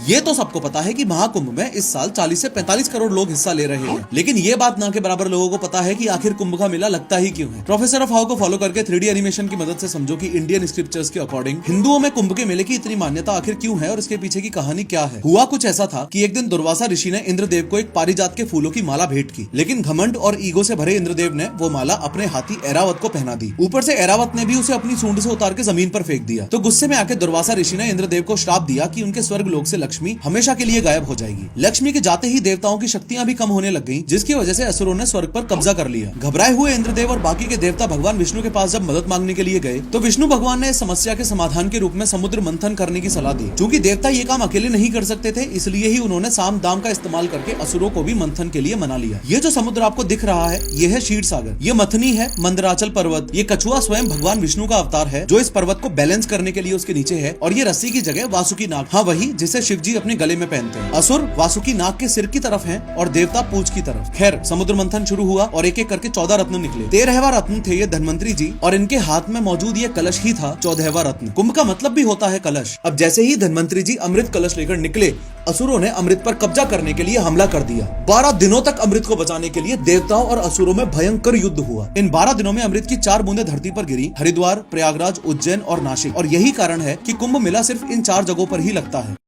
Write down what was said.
ये तो सबको पता है कि महाकुंभ में इस साल 40 से 45 करोड़ लोग हिस्सा ले रहे हैं, लेकिन ये बात ना के बराबर लोगों को पता है कि आखिर कुंभ का मेला लगता ही क्यों है। प्रोफेसर ऑफ हाउ को फॉलो करके 3D एनिमेशन की मदद से समझो कि इंडियन स्क्रिप्चर्स के अकॉर्डिंग हिंदुओं में कुंभ के मेले की इतनी मान्यता आखिर क्यों है और इसके पीछे की कहानी क्या है। हुआ कुछ ऐसा था कि एक दिन दुर्वासा ऋषि ने इंद्रदेव को एक पारिजात के फूलों की माला भेंट की, लेकिन घमंड और ईगो से भरे इंद्रदेव ने वो माला अपने हाथी ऐरावत को पहना दी। ऊपर से ऐरावत ने भी उसे अपनी सूंड से उतार के जमीन पर फेंक दिया। तो गुस्से में आके दुर्वासा ऋषि ने इंद्रदेव को श्राप दिया कि उनके स्वर्ग लोक से लक्ष्मी हमेशा के लिए गायब हो जाएगी। लक्ष्मी के जाते ही देवताओं की शक्तियां भी कम होने लग गईं, जिसकी वजह से असुरों ने स्वर्ग पर कब्जा कर लिया। घबराए हुए इंद्रदेव और बाकी के देवता भगवान विष्णु के पास जब मदद मांगने के लिए गए तो विष्णु भगवान ने इस समस्या के समाधान के रूप में समुद्र मंथन करने की सलाह दी। चूंकि देवता ये काम अकेले नहीं कर सकते थे, इसलिए ही उन्होंने साम दाम का इस्तेमाल करके असुरों को भी मंथन के लिए मना लिया। ये जो समुद्र आपको दिख रहा है, ये है क्षीर सागर। ये मथनी है मंदराचल पर्वत। ये कछुआ स्वयं भगवान विष्णु का अवतार है, जो इस पर्वत को बैलेंस करने के लिए उसके नीचे है। और ये रस्सी की जगह वासुकी नाग, हाँ वही जिसे शिव जी अपने गले में पहनते हैं। असुर वासुकी नाग के सिर की तरफ हैं और देवता पूंछ की तरफ। खैर, समुद्र मंथन शुरू हुआ और एक एक करके 14 रत्न निकले। 13वां रत्न थे ये धन्वंतरी जी, और इनके हाथ में मौजूद ये कलश ही था 14वां रत्न। कुंभ का मतलब भी होता है कलश। अब जैसे ही धन्वंतरी जी अमृत कलश लेकर निकले, असुरों ने अमृत पर कब्जा करने के लिए हमला कर दिया। 12 दिनों तक अमृत को बचाने के लिए देवताओं और असुरों में भयंकर युद्ध हुआ। इन 12 दिनों में अमृत की 4 बूंदें धरती पर गिरी, हरिद्वार, प्रयागराज, उज्जैन और नासिक। और यही कारण है कि कुंभ मेला सिर्फ इन 4 जगहों पर ही लगता है।